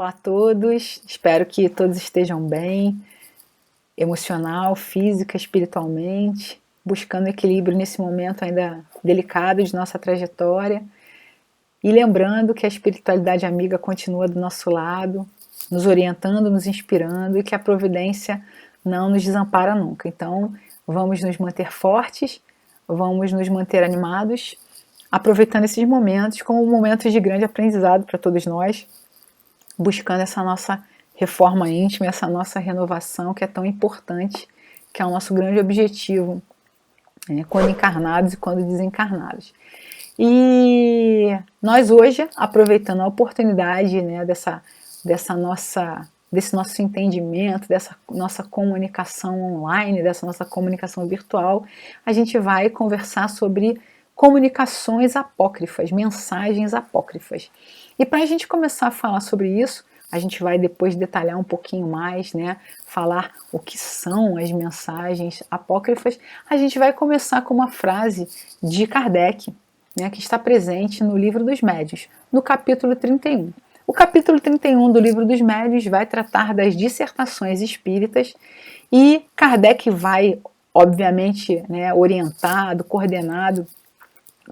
Olá a todos, espero que todos estejam bem, emocional, física, espiritualmente, buscando equilíbrio nesse momento ainda delicado de nossa trajetória e lembrando que a espiritualidade amiga continua do nosso lado, nos orientando, nos inspirando e que a providência não nos desampara nunca. Então, vamos nos manter fortes, vamos nos manter animados, aproveitando esses momentos como momentos de grande aprendizado para todos nós, buscando essa nossa reforma íntima, essa nossa renovação que é tão importante, que é o nosso grande objetivo, quando encarnados e quando desencarnados. E nós hoje, aproveitando a oportunidade desse nosso entendimento, dessa nossa comunicação online, dessa nossa comunicação virtual, a gente vai conversar sobre comunicações apócrifas, mensagens apócrifas. E para a gente começar a falar sobre isso, a gente vai depois detalhar um pouquinho mais, falar o que são as mensagens apócrifas. A gente vai começar com uma frase de Kardec, que está presente no Livro dos Médiuns, no capítulo 31. O capítulo 31 do Livro dos Médiuns vai tratar das dissertações espíritas e Kardec vai, obviamente, orientado, coordenado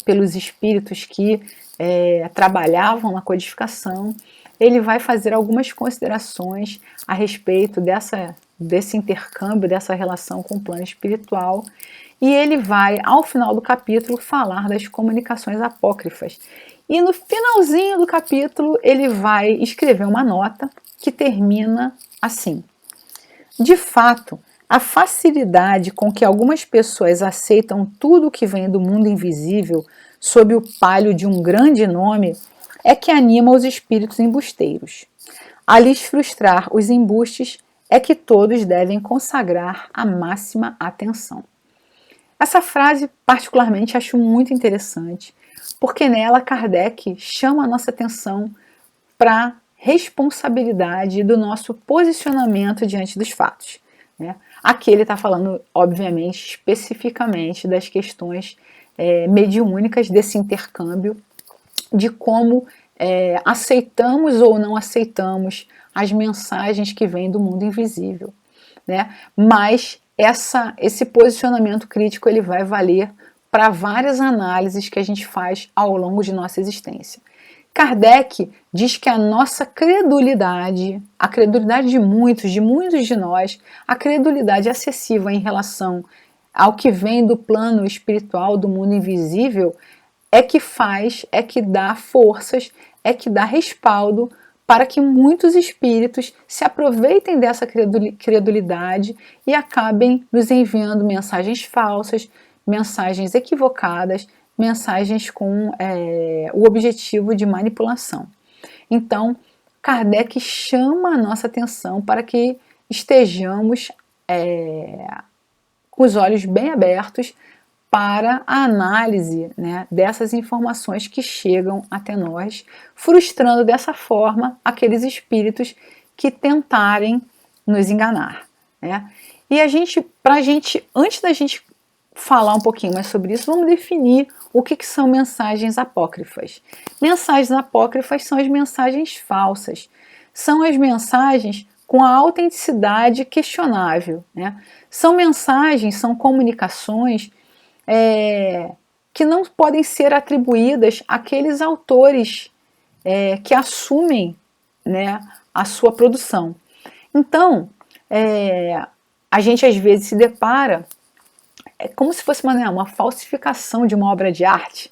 pelos espíritos que trabalhavam na codificação. Ele vai fazer algumas considerações a respeito desse intercâmbio, dessa relação com o plano espiritual, e ele vai, ao final do capítulo, falar das comunicações apócrifas. E no finalzinho do capítulo, ele vai escrever uma nota que termina assim: de fato, a facilidade com que algumas pessoas aceitam tudo o que vem do mundo invisível sob o palio de um grande nome é que anima os espíritos embusteiros. A lhes frustrar os embustes é que todos devem consagrar a máxima atenção. Essa frase, particularmente, acho muito interessante, porque nela Kardec chama a nossa atenção para a responsabilidade do nosso posicionamento diante dos fatos. Aqui ele está falando, obviamente, especificamente das questões mediúnicas desse intercâmbio, de como aceitamos ou não aceitamos as mensagens que vêm do mundo invisível. Mas esse posicionamento crítico ele vai valer para várias análises que a gente faz ao longo de nossa existência. Kardec diz que a nossa credulidade, a credulidade de muitos de nós, a credulidade excessiva em relação ao que vem do plano espiritual, do mundo invisível, é que dá forças, é que dá respaldo para que muitos espíritos se aproveitem dessa credulidade e acabem nos enviando mensagens falsas, mensagens equivocadas, mensagens com o objetivo de manipulação. Então, Kardec chama a nossa atenção para que estejamos com os olhos bem abertos para a análise dessas informações que chegam até nós, frustrando dessa forma aqueles espíritos que tentarem nos enganar. E antes da gente falar um pouquinho mais sobre isso, vamos definir o que são mensagens apócrifas. Mensagens apócrifas são as mensagens falsas, são as mensagens com a autenticidade questionável. São mensagens, são comunicações que não podem ser atribuídas àqueles autores que assumem a sua produção. Então, a gente às vezes se depara como se fosse uma falsificação de uma obra de arte.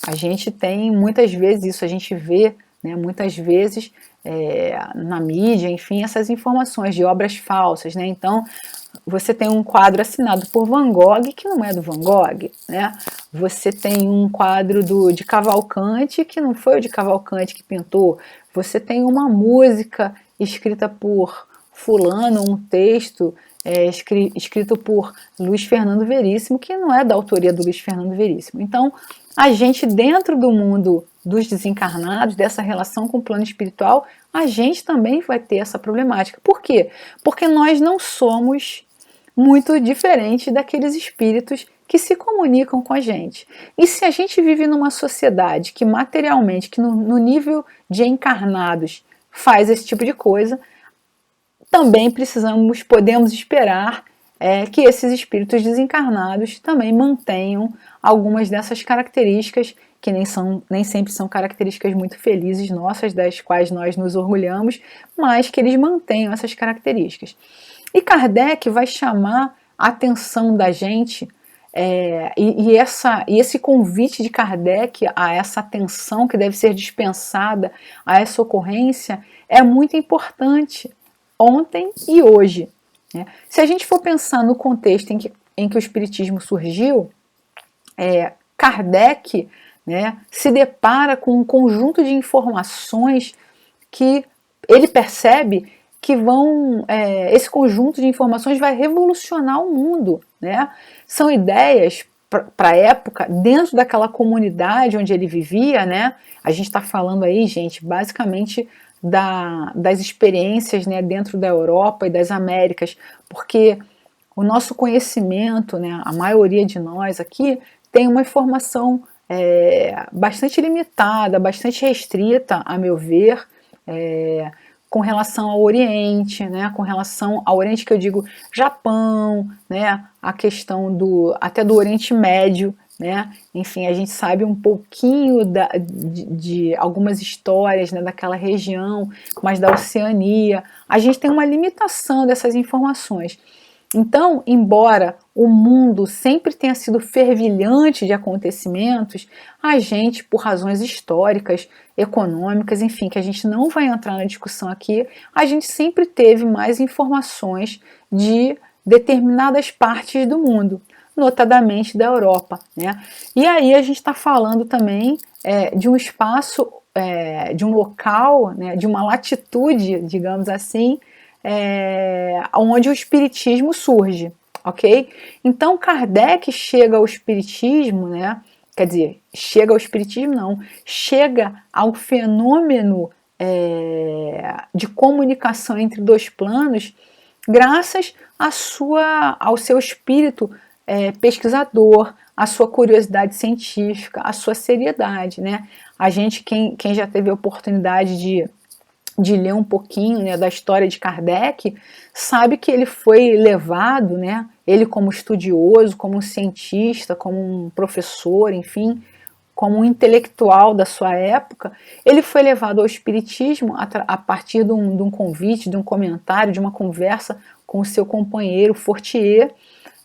A gente tem muitas vezes isso, a gente vê muitas vezes na mídia, enfim, essas informações de obras falsas. Então, você tem um quadro assinado por Van Gogh que não é do Van Gogh. Você tem um quadro de Cavalcante que não foi o de Cavalcante que pintou. Você tem uma música escrita por fulano, um texto escrito por Luiz Fernando Veríssimo, que não é da autoria do Luiz Fernando Veríssimo. Então, a gente, dentro do mundo dos desencarnados, dessa relação com o plano espiritual, a gente também vai ter essa problemática. Por quê? Porque nós não somos muito diferentes daqueles espíritos que se comunicam com a gente. E se a gente vive numa sociedade que materialmente, que no nível de encarnados, faz esse tipo de coisa, também podemos esperar que esses espíritos desencarnados também mantenham algumas dessas características, que nem sempre são características muito felizes nossas, das quais nós nos orgulhamos, mas que eles mantenham essas características. E Kardec vai chamar a atenção da gente, e esse convite de Kardec a essa atenção que deve ser dispensada a essa ocorrência é muito importante, ontem e hoje. Né? Se a gente for pensar no contexto em que o Espiritismo surgiu, Kardec, né, se depara com um conjunto de informações que ele percebe que esse conjunto de informações vai revolucionar o mundo. Né? São ideias para a época, dentro daquela comunidade onde ele vivia, né? A gente está falando aí, gente, basicamente das experiências, né, dentro da Europa e das Américas, porque o nosso conhecimento, né, a maioria de nós aqui, tem uma informação bastante limitada, bastante restrita, a meu ver, com relação ao Oriente, né, com relação ao Oriente que eu digo Japão, né, a questão até do Oriente Médio, né, enfim, a gente sabe um pouquinho de algumas histórias, né, daquela região, mas da Oceania, a gente tem uma limitação dessas informações. Então, embora o mundo sempre tenha sido fervilhante de acontecimentos, a gente, por razões históricas, econômicas, enfim, que a gente não vai entrar na discussão aqui, a gente sempre teve mais informações de determinadas partes do mundo, notadamente da Europa. Né? E aí a gente está falando também de um espaço, de um local, né, de uma latitude, digamos assim, onde o espiritismo surge, ok? Então Kardec chega ao espiritismo, né? Quer dizer, chega ao espiritismo não, chega ao fenômeno de comunicação entre dois planos, graças ao seu espírito pesquisador, à sua curiosidade científica, à sua seriedade, né? A gente, quem já teve a oportunidade de ler um pouquinho, né, da história de Kardec, sabe que ele foi levado, né, ele como estudioso, como um cientista, como um professor, enfim, como um intelectual da sua época, ele foi levado ao espiritismo a partir de um convite, de um comentário, de uma conversa com o seu companheiro Fortier,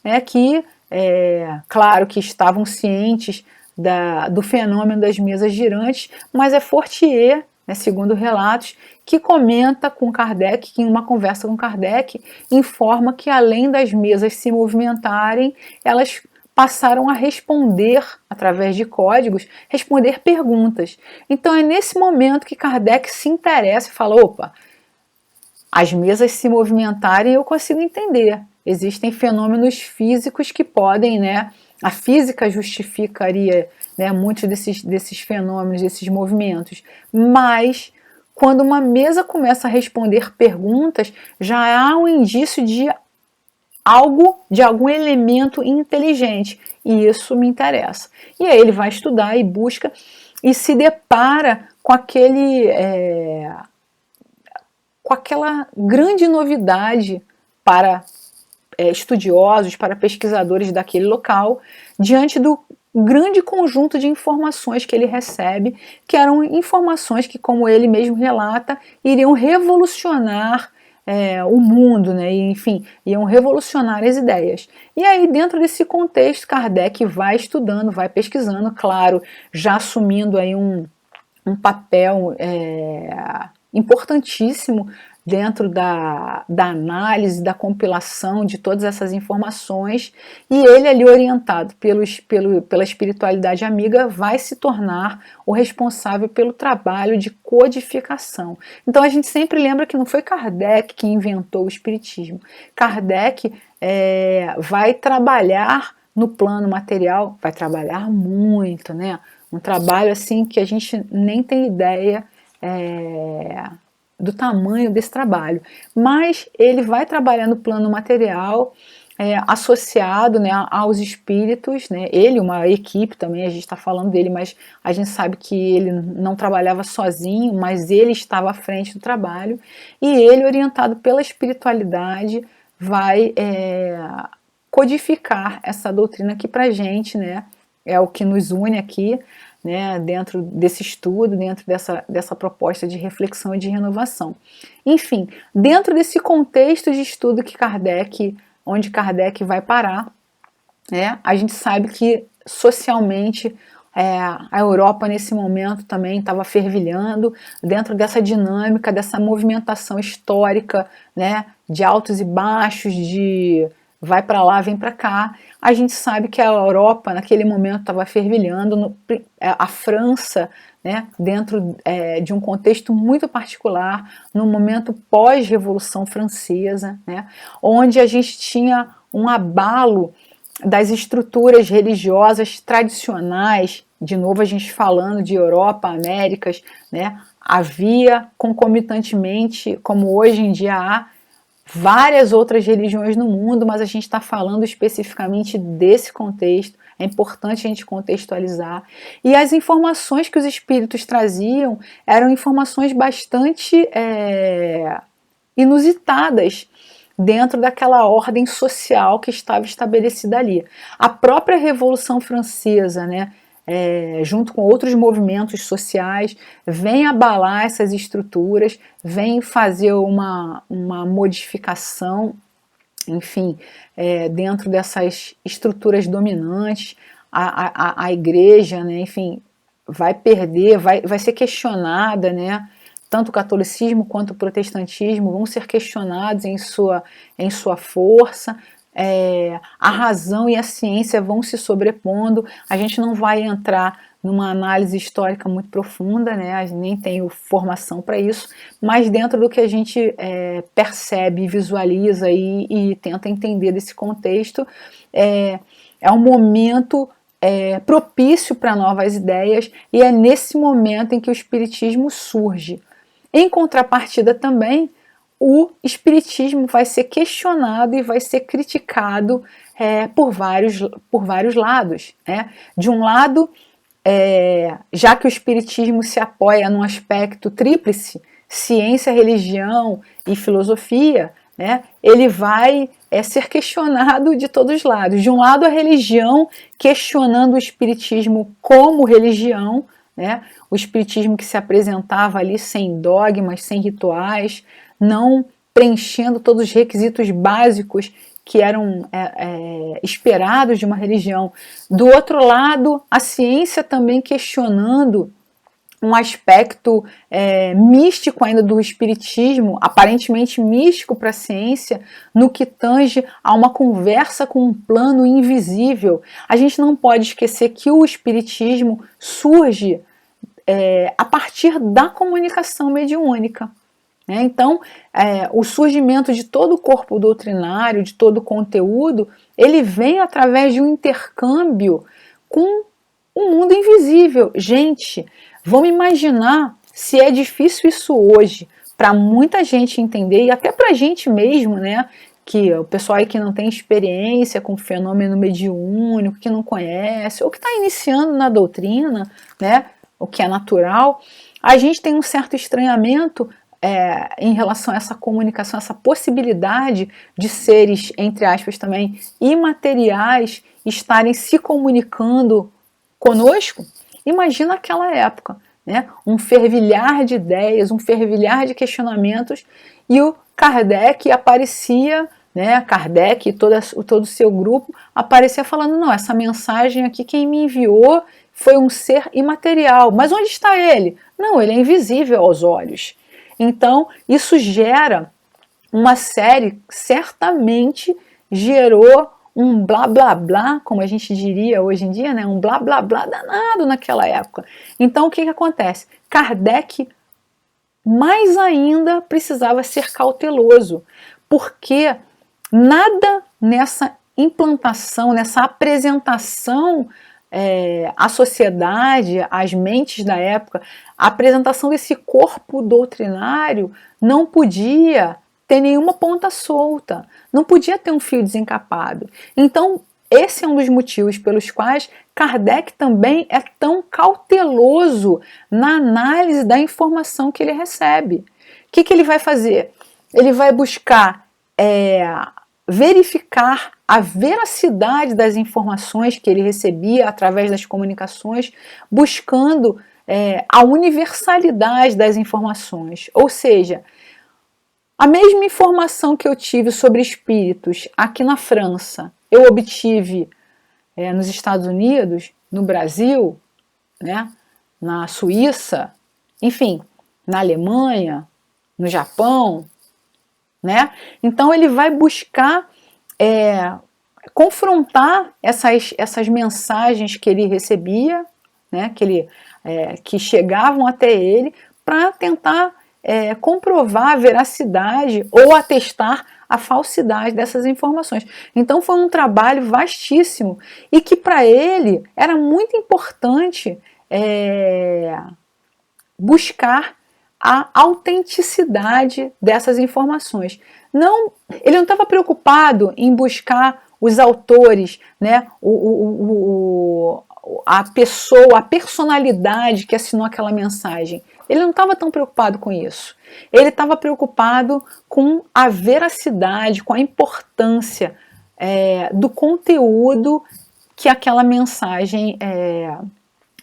né, que, claro que estavam cientes do fenômeno das mesas girantes, mas é Fortier, né, segundo relatos, que comenta com Kardec, que em uma conversa com Kardec, informa que além das mesas se movimentarem, elas passaram a responder, através de códigos, responder perguntas. Então é nesse momento que Kardec se interessa e fala, opa, as mesas se movimentarem eu consigo entender. Existem fenômenos físicos que podem, né, a física justificaria, né, muitos desses fenômenos, desses movimentos, mas quando uma mesa começa a responder perguntas, já há um indício de algum elemento inteligente, e isso me interessa. E aí ele vai estudar e busca e se depara com aquela grande novidade para estudiosos, para pesquisadores daquele local, diante do grande conjunto de informações que ele recebe, que eram informações que, como ele mesmo relata, iriam revolucionar o mundo, né? E, enfim, iam revolucionar as ideias. E aí, dentro desse contexto, Kardec vai estudando, vai pesquisando, claro, já assumindo aí um papel importantíssimo dentro da análise, da compilação de todas essas informações, e ele ali orientado pela espiritualidade amiga vai se tornar o responsável pelo trabalho de codificação. Então a gente sempre lembra que não foi Kardec que inventou o espiritismo. Kardec vai trabalhar no plano material, vai trabalhar muito, né? Um trabalho assim que a gente nem tem ideia do tamanho desse trabalho, mas ele vai trabalhar no plano material associado, né, aos espíritos, né, ele, uma equipe também, a gente está falando dele, mas a gente sabe que ele não trabalhava sozinho, mas ele estava à frente do trabalho, e ele, orientado pela espiritualidade, vai codificar essa doutrina aqui para a gente, né, é o que nos une aqui, né, dentro desse estudo, dentro dessa proposta de reflexão e de renovação. Enfim, dentro desse contexto de estudo que onde Kardec vai parar, a gente sabe que socialmente a Europa nesse momento também estava fervilhando dentro dessa dinâmica, dessa movimentação histórica, né, de altos e baixos, de vai para lá, vem para cá. A gente sabe que a Europa naquele momento estava fervilhando, a França, né, dentro de um contexto muito particular, no momento pós-Revolução Francesa, né, onde a gente tinha um abalo das estruturas religiosas tradicionais, de novo a gente falando de Europa, Américas, né, havia concomitantemente, como hoje em dia há, várias outras religiões no mundo, mas a gente está falando especificamente desse contexto, é importante a gente contextualizar. E as informações que os espíritos traziam eram informações bastante inusitadas dentro daquela ordem social que estava estabelecida ali. A própria Revolução Francesa, né, junto com outros movimentos sociais, vem abalar essas estruturas, vem fazer uma modificação, enfim, dentro dessas estruturas dominantes. A igreja, né, enfim, vai perder, vai ser questionada, né? Tanto o catolicismo quanto o protestantismo vão ser questionados em sua força. A razão e a ciência vão se sobrepondo. A gente não vai entrar numa análise histórica muito profunda, né? A gente nem tem formação para isso, mas dentro do que a gente percebe, visualiza e tenta entender desse contexto, é um momento propício para novas ideias, e é nesse momento em que o espiritismo surge. Em contrapartida também, o espiritismo vai ser questionado e vai ser criticado por vários lados, né? De um lado, já que o espiritismo se apoia num aspecto tríplice, ciência, religião e filosofia, né, ele vai ser questionado de todos os lados. De um lado, a religião questionando o espiritismo como religião, né, o espiritismo que se apresentava ali sem dogmas, sem rituais, não preenchendo todos os requisitos básicos que eram esperados de uma religião. Do outro lado, a ciência também questionando um aspecto místico ainda do espiritismo, aparentemente místico para a ciência, no que tange a uma conversa com um plano invisível. A gente não pode esquecer que o espiritismo surge a partir da comunicação mediúnica. Então, o surgimento de todo o corpo doutrinário, de todo o conteúdo, ele vem através de um intercâmbio com o mundo invisível. Gente, vamos imaginar se é difícil isso hoje, para muita gente entender, e até para a gente mesmo, né? Que o pessoal aí que não tem experiência com o fenômeno mediúnico, que não conhece, ou que está iniciando na doutrina, né? O que é natural, a gente tem um certo estranhamento em relação a essa comunicação, essa possibilidade de seres, entre aspas também, imateriais, estarem se comunicando conosco. Imagina aquela época, né? Um fervilhar de ideias, um fervilhar de questionamentos, e o Kardec aparecia, né? Kardec e todo o seu grupo aparecia falando, não, essa mensagem aqui quem me enviou foi um ser imaterial, mas onde está ele? Não, ele é invisível aos olhos. Então, isso gera uma série, certamente gerou um blá blá blá, como a gente diria hoje em dia, né? Um blá blá blá danado naquela época. Então, o que acontece? Kardec, mais ainda, precisava ser cauteloso, porque nada nessa implantação, nessa apresentação à sociedade, às mentes da época, a apresentação desse corpo doutrinário não podia ter nenhuma ponta solta, não podia ter um fio desencapado. Então, esse é um dos motivos pelos quais Kardec também é tão cauteloso na análise da informação que ele recebe. O que ele vai fazer? Ele vai buscar verificar a veracidade das informações que ele recebia através das comunicações, buscando a universalidade das informações. Ou seja, a mesma informação que eu tive sobre espíritos aqui na França, eu obtive nos Estados Unidos, no Brasil, né, na Suíça, enfim, na Alemanha, no Japão, né? Então ele vai buscar confrontar essas mensagens que ele recebia, né, que chegavam até ele, para tentar comprovar a veracidade ou atestar a falsidade dessas informações. Então foi um trabalho vastíssimo e que para ele era muito importante buscar a autenticidade dessas informações. Ele não estava preocupado em buscar os autores, né, a pessoa, a personalidade que assinou aquela mensagem. Ele não estava tão preocupado com isso. Ele estava preocupado com a veracidade, com a importância do conteúdo que aquela mensagem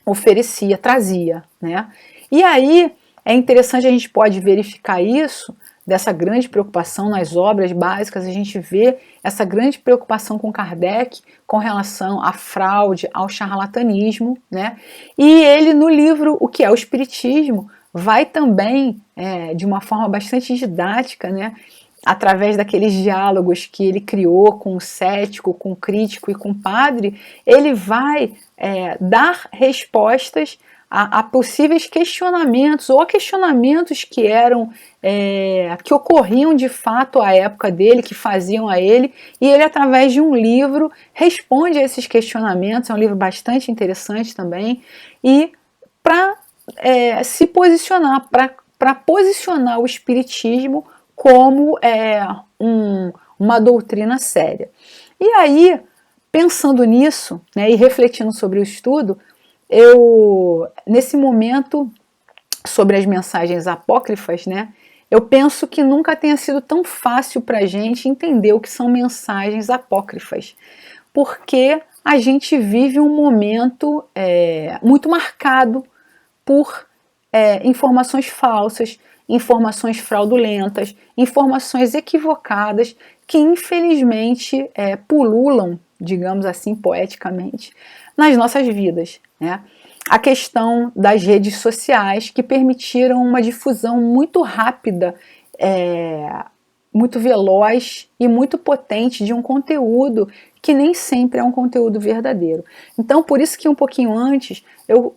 oferecia, trazia, né? E aí é interessante, a gente pode verificar isso, dessa grande preocupação nas obras básicas, a gente vê essa grande preocupação com Kardec com relação à fraude, ao charlatanismo, né? E ele no livro O que é o Espiritismo vai também, de uma forma bastante didática, né, através daqueles diálogos que ele criou com o cético, com o crítico e com o padre, ele vai dar respostas a possíveis questionamentos ou a questionamentos que que ocorriam de fato à época dele, que faziam a ele, e ele através de um livro responde a esses questionamentos. É um livro bastante interessante também, e para se posicionar, para posicionar o Espiritismo como uma doutrina séria. E aí, pensando nisso, né, e refletindo sobre o estudo, nesse momento, sobre as mensagens apócrifas, né, eu penso que nunca tenha sido tão fácil para a gente entender o que são mensagens apócrifas, porque a gente vive um momento muito marcado por informações falsas, informações fraudulentas, informações equivocadas que infelizmente pululam, digamos assim, poeticamente, nas nossas vidas, né? A questão das redes sociais, que permitiram uma difusão muito rápida, muito veloz e muito potente de um conteúdo que nem sempre é um conteúdo verdadeiro. Então, por isso que um pouquinho antes eu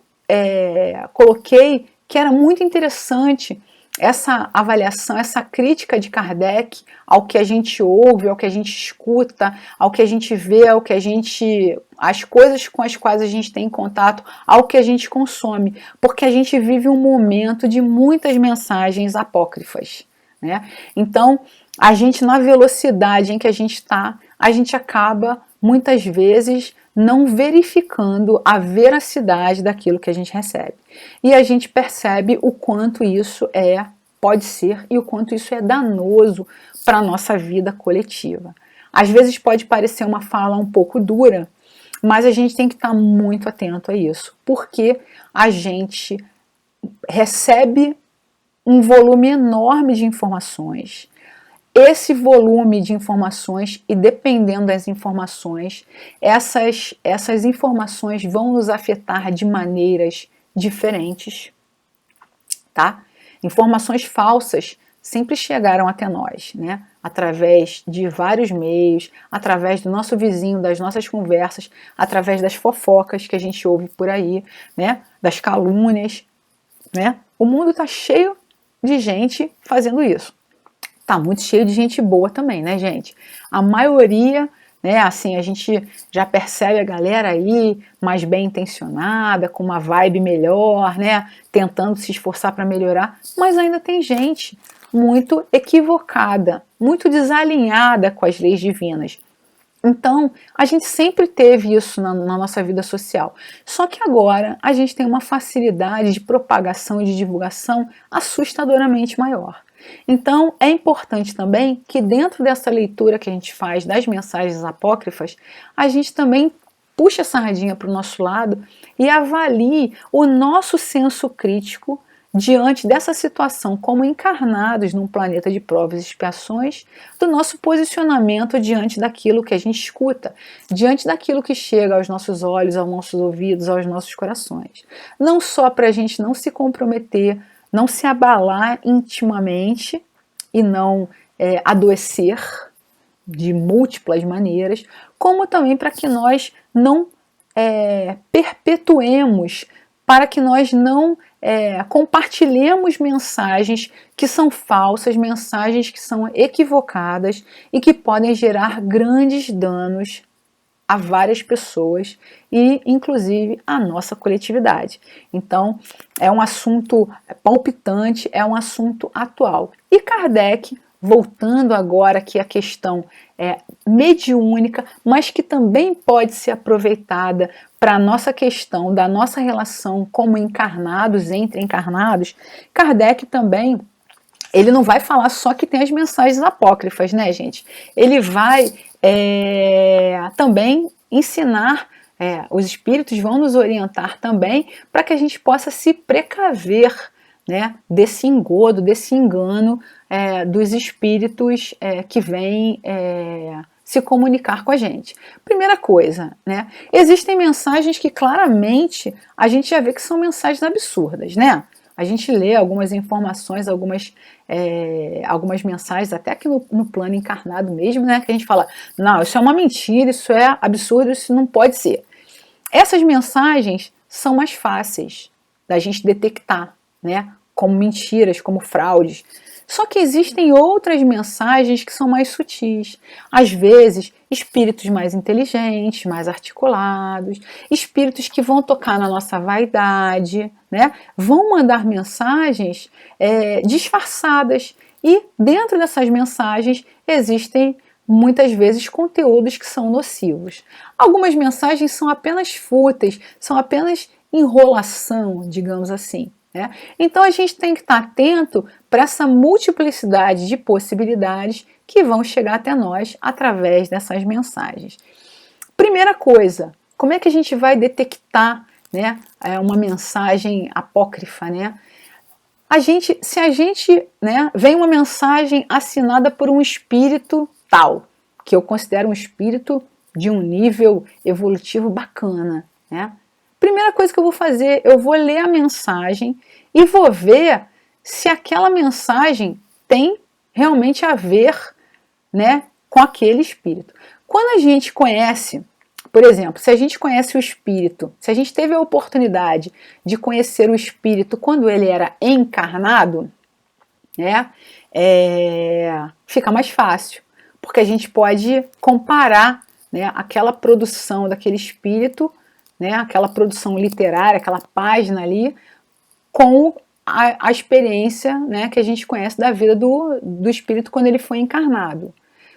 coloquei que era muito interessante essa avaliação, essa crítica de Kardec ao que a gente ouve, ao que a gente escuta, ao que a gente vê, as coisas com as quais a gente tem contato, ao que a gente consome, porque a gente vive um momento de muitas mensagens apócrifas, né? Então, a gente, na velocidade em que a gente está, a gente acaba muitas vezes não verificando a veracidade daquilo que a gente recebe. E a gente percebe o quanto isso pode ser e o quanto isso é danoso para a nossa vida coletiva. Às vezes pode parecer uma fala um pouco dura, mas a gente tem que estar muito atento a isso, porque a gente recebe um volume enorme de informações. Esse volume de informações, e dependendo das informações, essas informações vão nos afetar de maneiras diferentes, tá? Informações falsas sempre chegaram até nós, né? Através de vários meios, através do nosso vizinho, das nossas conversas, através das fofocas que a gente ouve por aí, né? Das calúnias, né? O mundo está cheio de gente fazendo isso. Tá muito cheio de gente boa também, né, gente? A maioria, né, assim, a gente já percebe a galera aí mais bem intencionada, com uma vibe melhor, né, tentando se esforçar para melhorar, mas ainda tem gente muito equivocada, muito desalinhada com as leis divinas. Então, a gente sempre teve isso na nossa vida social. Só que agora a gente tem uma facilidade de propagação e de divulgação assustadoramente maior. Então, é importante também que dentro dessa leitura que a gente faz das mensagens apócrifas, a gente também puxe a sardinha para o nosso lado e avalie o nosso senso crítico diante dessa situação como encarnados num planeta de provas e expiações, do nosso posicionamento diante daquilo que a gente escuta, diante daquilo que chega aos nossos olhos, aos nossos ouvidos, aos nossos corações. Não só para a gente não se comprometer, não se abalar intimamente e não adoecer de múltiplas maneiras, como também para que nós não perpetuemos, para que nós não compartilhemos mensagens que são falsas, mensagens que são equivocadas e que podem gerar grandes danos a várias pessoas e inclusive a nossa coletividade. Então é um assunto palpitante, é um assunto atual. E Kardec, voltando agora aqui à questão mediúnica, mas que também pode ser aproveitada para a nossa questão da nossa relação como encarnados, entre encarnados, Kardec também, ele não vai falar só que tem as mensagens apócrifas, né, gente? Ele vai também ensinar, os espíritos vão nos orientar também para que a gente possa se precaver, né, desse engodo, desse engano dos espíritos que vêm se comunicar com a gente. Primeira coisa, né, existem mensagens que claramente a gente já vê que são mensagens absurdas, né? A gente lê algumas informações, algumas mensagens, até aqui no plano encarnado mesmo, né, que a gente fala, não, isso é uma mentira, isso é absurdo, isso não pode ser. Essas mensagens são mais fáceis da gente detectar, né, como mentiras, como fraudes. Só que existem outras mensagens que são mais sutis. Às vezes, espíritos mais inteligentes, mais articulados, espíritos que vão tocar na nossa vaidade, né? Vão mandar mensagens disfarçadas. E dentro dessas mensagens existem muitas vezes conteúdos que são nocivos. Algumas mensagens são apenas fúteis, são apenas enrolação, digamos assim. Então a gente tem que estar atento para essa multiplicidade de possibilidades que vão chegar até nós através dessas mensagens. Primeira coisa, como é que a gente vai detectar, né, uma mensagem apócrifa, né? Se a gente vem uma mensagem assinada por um espírito tal, que eu considero um espírito de um nível evolutivo bacana, né? Primeira coisa que eu vou fazer, eu vou ler a mensagem e vou ver se aquela mensagem tem realmente a ver, né, com aquele espírito. Quando a gente conhece, por exemplo, se a gente conhece o espírito, se a gente teve a oportunidade de conhecer o espírito quando ele era encarnado, né, fica mais fácil, porque a gente pode comparar, né, aquela produção daquele espírito, né, aquela produção literária, aquela página ali, com a experiência, né, que a gente conhece da vida do espírito quando ele foi encarnado.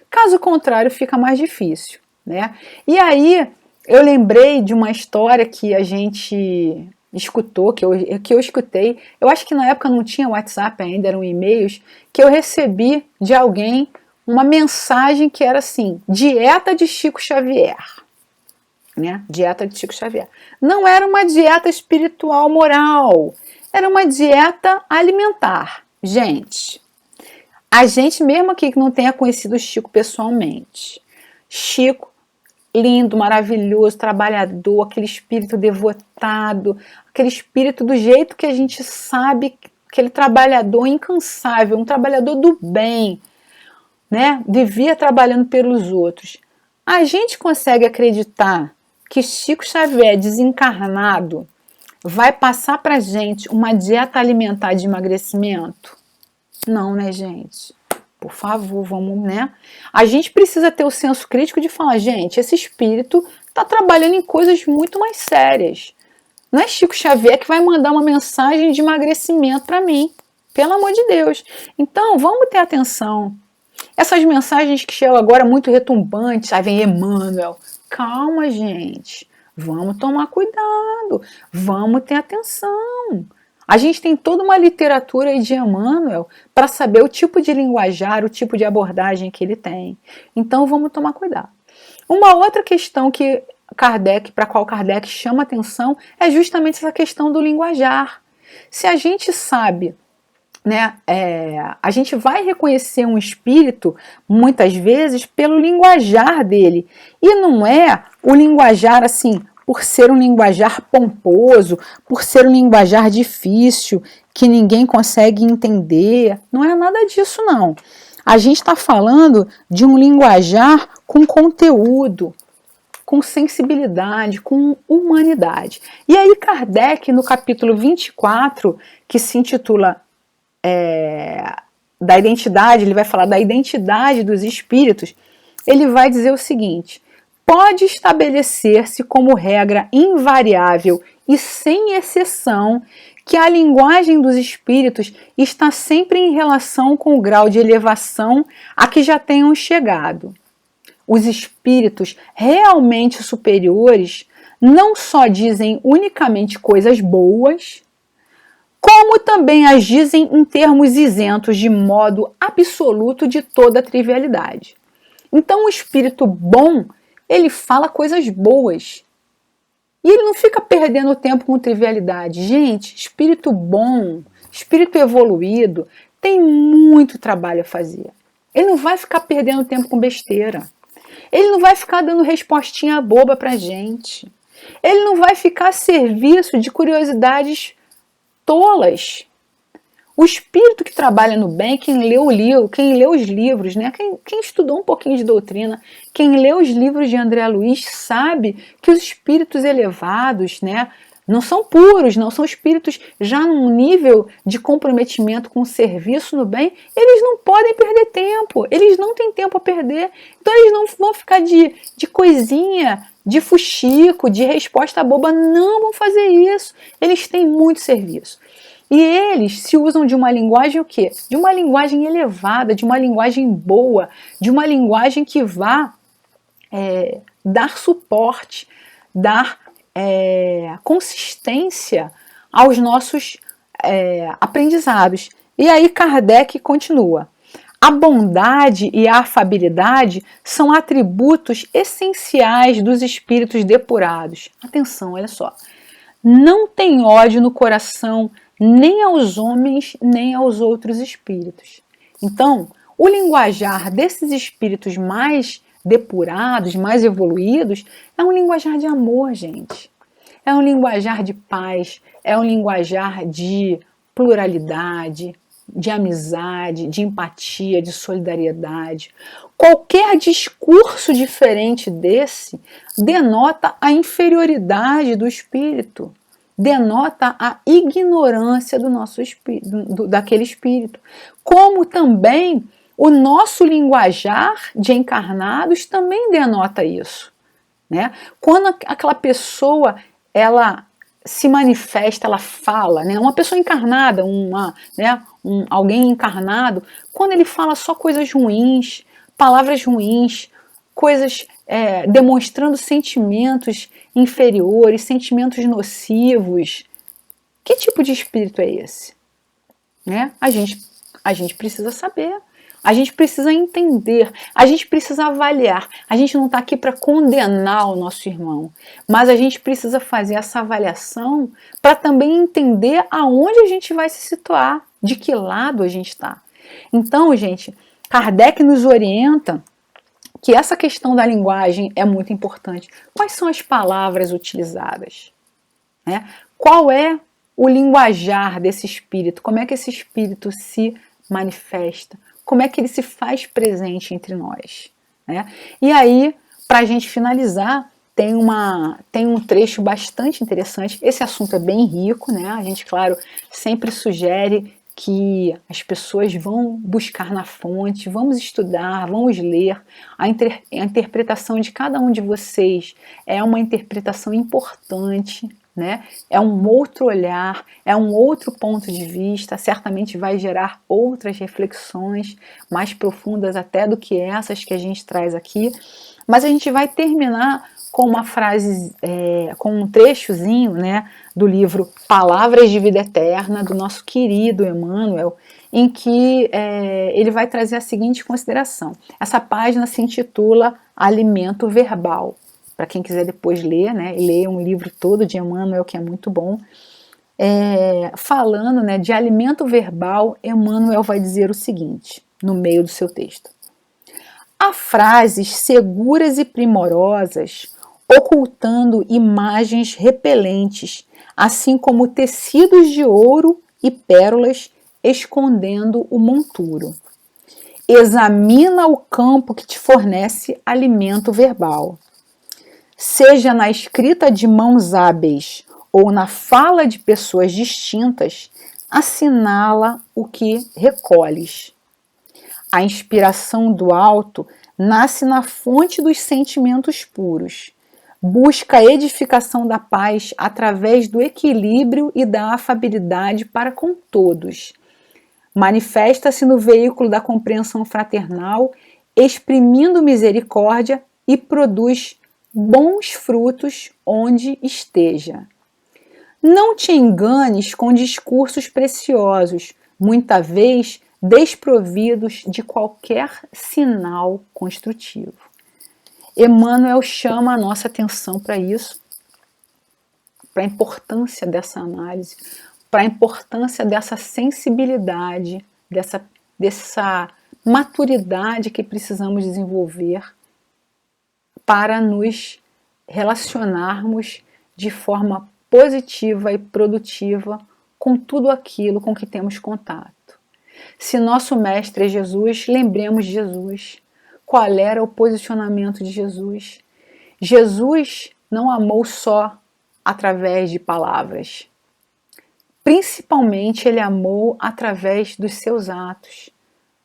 Caso contrário, fica mais difícil, né? E aí eu lembrei de uma história que a gente escutou, que eu escutei, eu acho que na época não tinha WhatsApp ainda, eram e-mails, que eu recebi de alguém uma mensagem que era assim, dieta de Chico Xavier. Né? Dieta de Chico Xavier. Não era uma dieta espiritual moral, era uma dieta alimentar. Gente, a gente mesmo aqui que não tenha conhecido o Chico pessoalmente, Chico, lindo, maravilhoso, trabalhador, aquele espírito devotado, aquele espírito do jeito que a gente sabe, aquele trabalhador incansável, um trabalhador do bem, né? Vivia trabalhando pelos outros. A gente consegue acreditar que Chico Xavier, desencarnado, vai passar pra gente uma dieta alimentar de emagrecimento? Não, né, gente? Por favor, vamos, né? A gente precisa ter o senso crítico de falar, gente, esse espírito está trabalhando em coisas muito mais sérias. Não é Chico Xavier que vai mandar uma mensagem de emagrecimento para mim. Pelo amor de Deus. Então, vamos ter atenção. Essas mensagens que chegam agora muito retumbantes, aí vem Emmanuel. Calma, gente. Vamos tomar cuidado. Vamos ter atenção. A gente tem toda uma literatura aí de Emmanuel para saber o tipo de linguajar, o tipo de abordagem que ele tem. Então, vamos tomar cuidado. Uma outra questão que para qual Kardec chama atenção é justamente essa questão do linguajar. Se a gente sabe, né, a gente vai reconhecer um espírito muitas vezes pelo linguajar dele, e não é o linguajar assim por ser um linguajar pomposo, por ser um linguajar difícil que ninguém consegue entender, não é nada disso não. A gente está falando de um linguajar com conteúdo, com sensibilidade, com humanidade. E aí Kardec, no capítulo 24, que se intitula da identidade, ele vai falar da identidade dos espíritos, ele vai dizer o seguinte: pode estabelecer-se como regra invariável e sem exceção que a linguagem dos espíritos está sempre em relação com o grau de elevação a que já tenham chegado. Os espíritos realmente superiores não só dizem unicamente coisas boas, como também as dizem em termos isentos de modo absoluto de toda trivialidade. Então o espírito bom, ele fala coisas boas. E ele não fica perdendo tempo com trivialidade. Gente, espírito bom, espírito evoluído, tem muito trabalho a fazer. Ele não vai ficar perdendo tempo com besteira. Ele não vai ficar dando respostinha boba pra gente. Ele não vai ficar a serviço de curiosidades tolas. O espírito que trabalha no bem, quem lê o livro, quem lê os livros, né? Quem estudou um pouquinho de doutrina, quem lê os livros de André Luiz sabe que os espíritos elevados, né, não são puros, não são espíritos já num nível de comprometimento com o serviço no bem, eles não podem perder tempo, eles não têm tempo a perder, então eles não vão ficar de coisinha, de fuxico, de resposta boba, não vão fazer isso, eles têm muito serviço. E eles se usam de uma linguagem o quê? De uma linguagem elevada, de uma linguagem boa, de uma linguagem que vá dar suporte, dar consistência aos nossos aprendizados. E aí Kardec continua. A bondade e a afabilidade são atributos essenciais dos espíritos depurados. Atenção, olha só. Não tem ódio no coração nem aos homens, nem aos outros espíritos. Então, o linguajar desses espíritos mais depurados, mais evoluídos, é um linguajar de amor, gente. É um linguajar de paz, é um linguajar de pluralidade, de amizade, de empatia, de solidariedade. Qualquer discurso diferente desse denota a inferioridade do espírito, denota a ignorância do nosso espírito, daquele espírito. Como também o nosso linguajar de encarnados também denota isso, né? Quando aquela pessoa ela se manifesta, ela fala, né? Uma pessoa encarnada, alguém encarnado, quando ele fala só coisas ruins, palavras ruins, coisas demonstrando sentimentos inferiores, sentimentos nocivos, que tipo de espírito é esse? Né? A gente precisa saber, a gente precisa entender, a gente precisa avaliar. A gente não está aqui para condenar o nosso irmão, mas a gente precisa fazer essa avaliação para também entender aonde a gente vai se situar, de que lado a gente está. Então, gente, Kardec nos orienta que essa questão da linguagem é muito importante. Quais são as palavras utilizadas? Né? Qual é o linguajar desse espírito? Como é que esse espírito se manifesta? Como é que ele se faz presente entre nós? Né? E aí, para a gente finalizar, tem um trecho bastante interessante. Esse assunto é bem rico, né? A gente, claro, sempre sugere que as pessoas vão buscar na fonte, vamos estudar, vamos ler. A interpretação de cada um de vocês é uma interpretação importante, né? É um outro olhar, é um outro ponto de vista, certamente vai gerar outras reflexões mais profundas até do que essas que a gente traz aqui, mas a gente vai terminar com uma frase, com um trechozinho, né, do livro Palavras de Vida Eterna, do nosso querido Emmanuel, em que ele vai trazer a seguinte consideração. Essa página se intitula Alimento Verbal. Para quem quiser depois ler, né, ler um livro todo de Emmanuel, que é muito bom. Falando, né, de alimento verbal, Emmanuel vai dizer o seguinte, no meio do seu texto. Há frases seguras e primorosas, ocultando imagens repelentes, assim como tecidos de ouro e pérolas escondendo o monturo. Examina o campo que te fornece alimento verbal. Seja na escrita de mãos hábeis ou na fala de pessoas distintas, assinala o que recolhes. A inspiração do alto nasce na fonte dos sentimentos puros. Busca a edificação da paz através do equilíbrio e da afabilidade para com todos. Manifesta-se no veículo da compreensão fraternal, exprimindo misericórdia e produz bons frutos onde esteja. Não te enganes com discursos preciosos, muita vez desprovidos de qualquer sinal construtivo. Emmanuel chama a nossa atenção para isso, para a importância dessa análise, para a importância dessa sensibilidade, dessa maturidade que precisamos desenvolver para nos relacionarmos de forma positiva e produtiva com tudo aquilo com que temos contato. Se nosso mestre é Jesus, lembremos de Jesus. Qual era o posicionamento de Jesus? Jesus não amou só através de palavras. Principalmente ele amou através dos seus atos,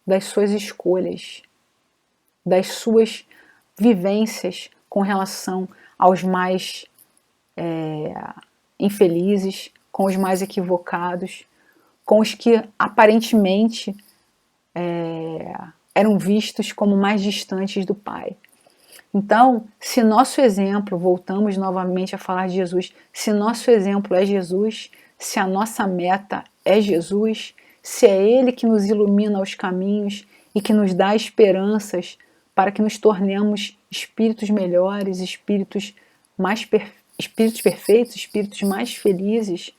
das suas escolhas, das suas vivências com relação aos mais infelizes, com os mais equivocados, com os que aparentemente eram vistos como mais distantes do Pai. Então, se nosso exemplo, voltamos novamente a falar de Jesus, se nosso exemplo é Jesus, se a nossa meta é Jesus, se é Ele que nos ilumina os caminhos e que nos dá esperanças para que nos tornemos espíritos melhores, espíritos perfeitos, espíritos mais felizes,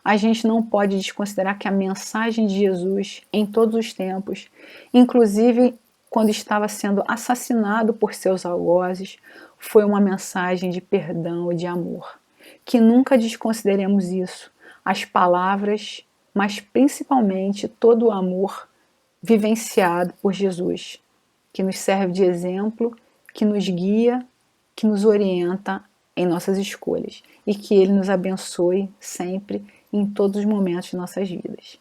a gente não pode desconsiderar que a mensagem de Jesus em todos os tempos, inclusive quando estava sendo assassinado por seus algozes, foi uma mensagem de perdão e de amor. Que nunca desconsideremos isso, as palavras, mas principalmente todo o amor vivenciado por Jesus, que nos serve de exemplo, que nos guia, que nos orienta em nossas escolhas e que Ele nos abençoe sempre em todos os momentos de nossas vidas.